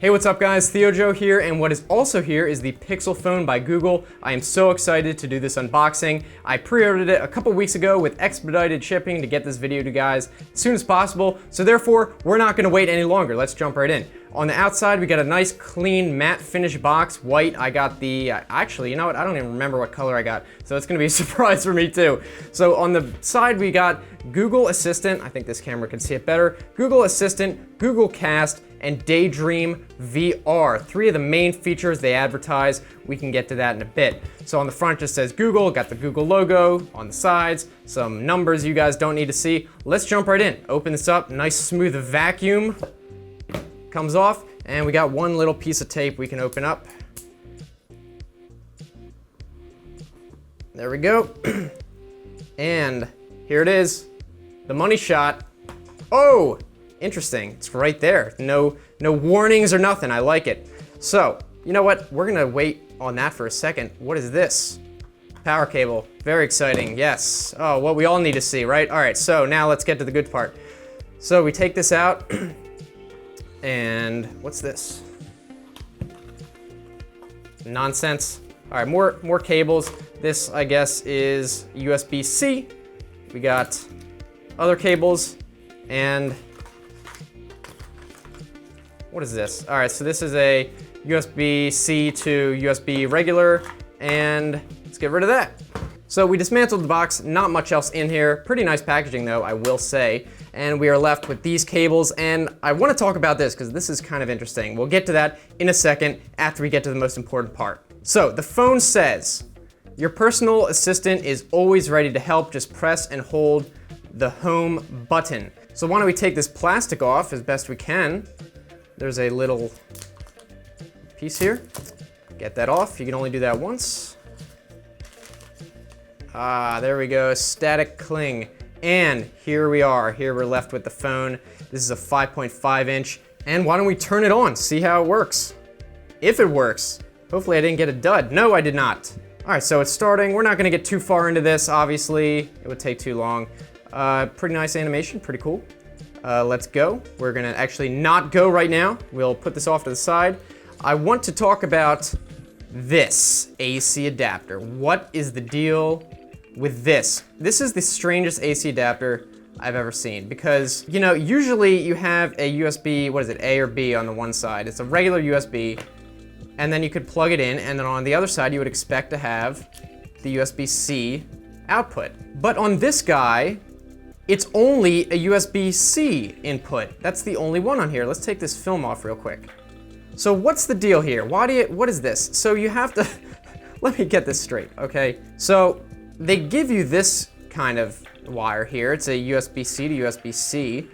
Hey, what's up guys? Theo Joe here, and what is also here is the Pixel phone by Google. I am so excited to do this unboxing. I pre-ordered it a couple weeks ago with expedited shipping to get this video to you guys as soon as possible, so therefore, we're not gonna wait any longer. Let's jump right in. On the outside, we got a nice, clean, matte finish box, white. I got the, actually, you know what? I don't even remember what color I got, so it's gonna be a surprise for me too. So on the side, we got Google Assistant. I think this camera can see it better. Google Assistant, Google Cast, and Daydream VR. Three of the main features they advertise. We can get to that in a bit. So on the front just says Google, got the Google logo. On the sides, some numbers you guys don't need to see. Let's jump right in. Open this up, nice smooth vacuum comes off, and we got one little piece of tape we can open up. There we go. And here it is, the money shot. Oh! Interesting, it's right there. No warnings or nothing, I like it. So, you know what? We're gonna wait on that for a second. What is this? Power cable, very exciting, yes. Oh, what we all need to see, right? All right, so now let's get to the good part. So we take this out, and what's this? Nonsense. All right, more cables. This, I guess, is USB-C. We got other cables, and what is this? All right, so this is a USB-C to USB regular, and let's get rid of that. So we dismantled the box, not much else in here. Pretty nice packaging though, I will say. And we are left with these cables, and I wanna talk about this because this is kind of interesting. We'll get to that in a second after we get to the most important part. So the phone says, your personal assistant is always ready to help, just press and hold the home button. So why don't we take this plastic off as best we can. There's a little piece here. Get that off. You can only do that once. Ah, there we go. Static cling. And here we are. Here we're left with the phone. This is a 5.5 inch. And why don't we turn it on? See how it works. If it works. Hopefully I didn't get a dud. No, I did not. All right, so it's starting. We're not gonna get too far into this, obviously. It would take too long. Pretty nice animation, pretty cool. Let's go. We're gonna actually not go right now. We'll put this off to the side. I want to talk about this AC adapter. What is the deal with this? This is the strangest AC adapter I've ever seen because, you know, usually you have a USB, what is it, A or B on the one side. It's a regular USB, and then you could plug it in, and then on the other side you would expect to have the USB-C output. But on this guy, it's only a USB-C input. That's the only one on here. Let's take this film off real quick. So what's the deal here? What is this? So you have to, let me get this straight, okay? So they give you this kind of wire here. It's a USB-C to USB-C,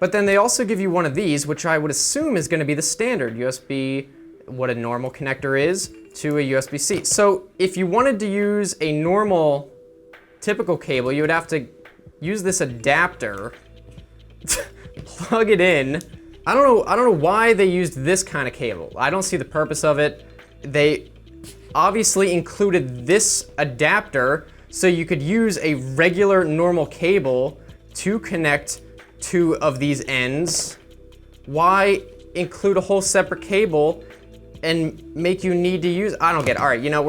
but then they also give you one of these, which I would assume is gonna be the standard USB, what a normal connector is, to a USB-C. So if you wanted to use a normal, typical cable, you would have to use this adapter, plug it in. I don't know why they used this kind of cable. I don't see the purpose of it. They obviously included this adapter so you could use a regular normal cable to connect two of these ends. Why include a whole separate cable and make you need to use, I don't get it. All right, you know,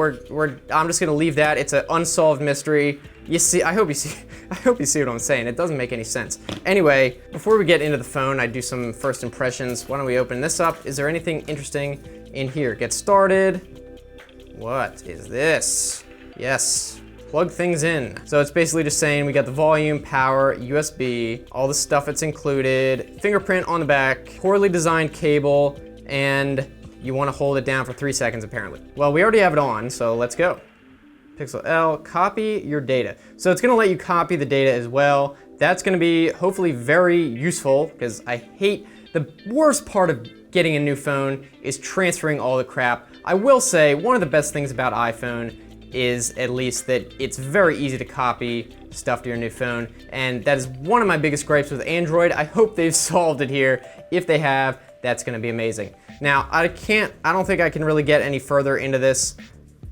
I'm just gonna leave that. It's an unsolved mystery. You see, I hope you see what I'm saying. It doesn't make any sense. Anyway, before we get into the phone, I do some first impressions. Why don't we open this up? Is there anything interesting in here? Get started. What is this? Yes, plug things in. So it's basically just saying we got the volume, power, USB, all the stuff that's included, fingerprint on the back, poorly designed cable, and you want to hold it down for 3 seconds apparently. Well, we already have it on, so let's go. Pixel L, copy your data. So it's gonna let you copy the data as well. That's gonna be hopefully very useful because I hate, the worst part of getting a new phone is transferring all the crap. I will say one of the best things about iPhone is at least that it's very easy to copy stuff to your new phone, and that is one of my biggest gripes with Android. I hope they've solved it here. If they have, that's gonna be amazing. Now, I don't think I can really get any further into this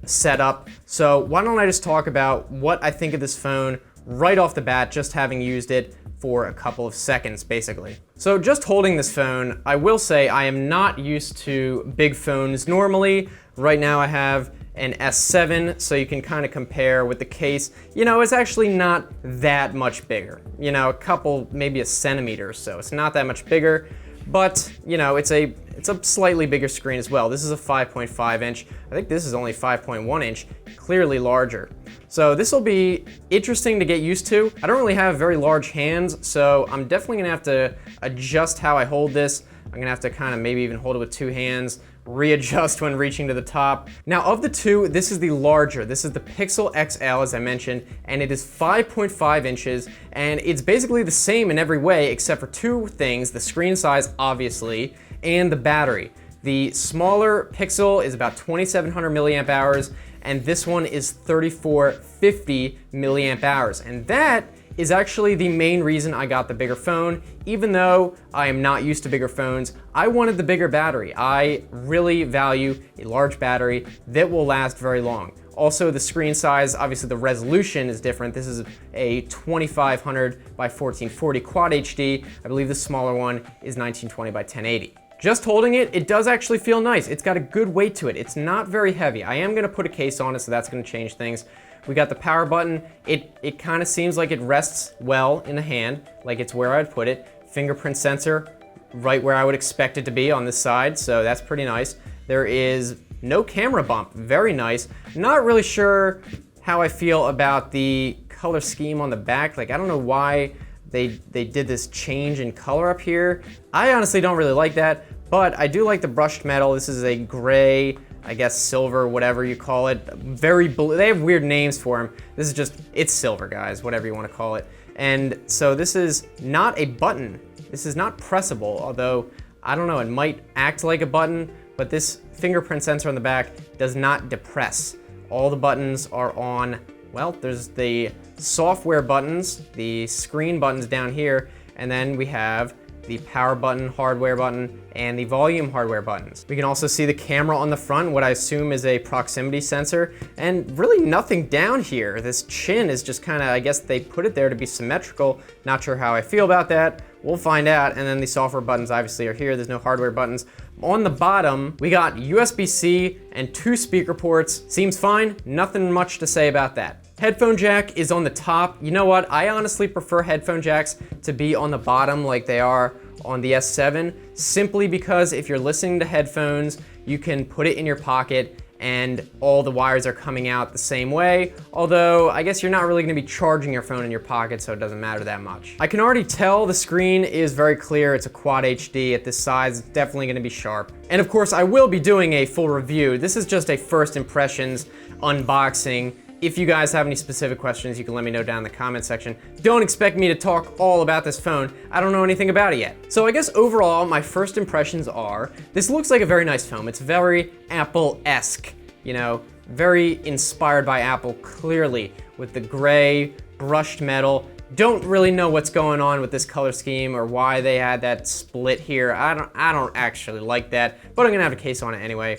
setup, so why don't I just talk about what I think of this phone right off the bat, just having used it for a couple of seconds, basically. So just holding this phone, I will say I am not used to big phones normally. Right now I have an S7, so you can kind of compare with the case. You know, it's actually not that much bigger. You know, a couple, maybe a centimeter or so. It's not that much bigger, but you know, it's a slightly bigger screen as well. This is a 5.5 inch. I think this is only 5.1 inch, clearly larger. So this will be interesting to get used to. I don't really have very large hands, so I'm definitely gonna have to adjust how I hold this. I'm gonna have to kind of maybe even hold it with two hands, readjust when reaching to the top. Now of the two, this is the larger. This is the Pixel XL, as I mentioned, and it is 5.5 inches, and it's basically the same in every way except for two things: the screen size, obviously, and the battery. The smaller Pixel is about 2,700 milliamp hours, and this one is 3,450 milliamp hours. And that is actually the main reason I got the bigger phone. Even though I am not used to bigger phones, I wanted the bigger battery. I really value a large battery that will last very long. Also, the screen size, obviously the resolution is different. This is a 2500 by 1440 Quad HD. I believe the smaller one is 1920 by 1080. Just holding it, it does actually feel nice. It's got a good weight to it. It's not very heavy. I am gonna put a case on it, so that's gonna change things. We got the power button. It kind of seems like it rests well in the hand, like it's where I'd put it. Fingerprint sensor, right where I would expect it to be on this side, so that's pretty nice. There is no camera bump, very nice. Not really sure how I feel about the color scheme on the back. Like, I don't know why they did this change in color up here. I honestly don't really like that, but I do like the brushed metal. This is a gray, I guess silver, whatever you call it. Very blue. They have weird names for them. This is just, it's silver, guys, whatever you want to call it. And so this is not a button. This is not pressable, although I don't know, it might act like a button, but this fingerprint sensor on the back does not depress. All the buttons are on, well, there's the software buttons, the screen buttons down here, and then we have the power button, hardware button, and the volume hardware buttons. We can also see the camera on the front, what I assume is a proximity sensor, and really nothing down here. This chin is just kind of, I guess they put it there to be symmetrical. Not sure how I feel about that. We'll find out. And then the software buttons obviously are here. There's no hardware buttons. On the bottom, we got USB-C and 2 speaker ports. Seems fine, nothing much to say about that. Headphone jack is on the top. You know what? I honestly prefer headphone jacks to be on the bottom like they are on the S7, simply because if you're listening to headphones, you can put it in your pocket and all the wires are coming out the same way. Although, I guess you're not really gonna be charging your phone in your pocket, so it doesn't matter that much. I can already tell the screen is very clear. It's a Quad HD at this size. It's definitely gonna be sharp. And of course, I will be doing a full review. This is just a first impressions unboxing. If you guys have any specific questions, you can let me know down in the comment section. Don't expect me to talk all about this phone. I don't know anything about it yet. So I guess overall, my first impressions are, this looks like a very nice phone. It's very Apple-esque, you know, very inspired by Apple, clearly, with the gray, brushed metal. Don't really know what's going on with this color scheme or why they had that split here. I don't actually like that, but I'm gonna have a case on it anyway.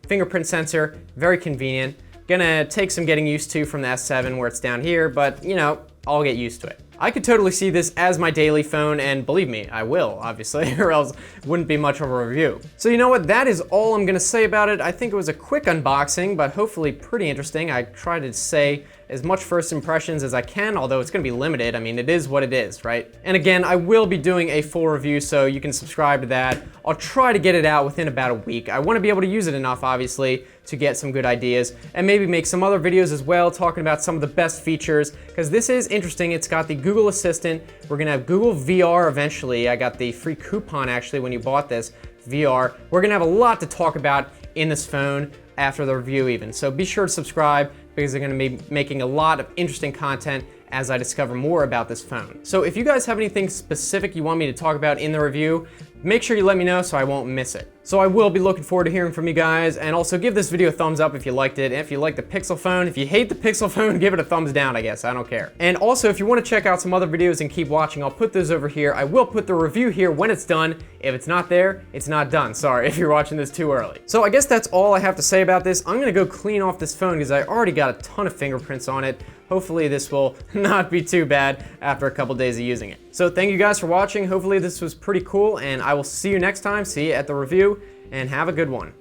Fingerprint sensor, very convenient. Gonna take some getting used to from the S7 where it's down here, but you know, I'll get used to it. I could totally see this as my daily phone, and believe me, I will, obviously, or else it wouldn't be much of a review. So you know what, that is all I'm gonna say about it. I think it was a quick unboxing, but hopefully pretty interesting. I try to say as much first impressions as I can, although it's gonna be limited. I mean, it is what it is, right? And again, I will be doing a full review, so you can subscribe to that. I'll try to get it out within about a week. I wanna be able to use it enough, obviously, to get some good ideas, and maybe make some other videos as well, talking about some of the best features, because this is interesting. It's got the Google Assistant. We're gonna have Google VR eventually. I got the free coupon, actually, when you bought this, VR. We're gonna have a lot to talk about in this phone after the review even, so be sure to subscribe, because they're gonna be making a lot of interesting content as I discover more about this phone. So if you guys have anything specific you want me to talk about in the review, make sure you let me know so I won't miss it. So I will be looking forward to hearing from you guys, and also give this video a thumbs up if you liked it. And if you like the Pixel phone, if you hate the Pixel phone, give it a thumbs down, I guess, I don't care. And also, if you want to check out some other videos and keep watching, I'll put those over here. I will put the review here when it's done. If it's not there, it's not done. Sorry if you're watching this too early. So I guess that's all I have to say about this. I'm gonna go clean off this phone because I already got a ton of fingerprints on it. hopefully this will not be too bad after a couple days of using it. So thank you guys for watching. Hopefully this was pretty cool, and I will see you next time. See you at the review, and have a good one.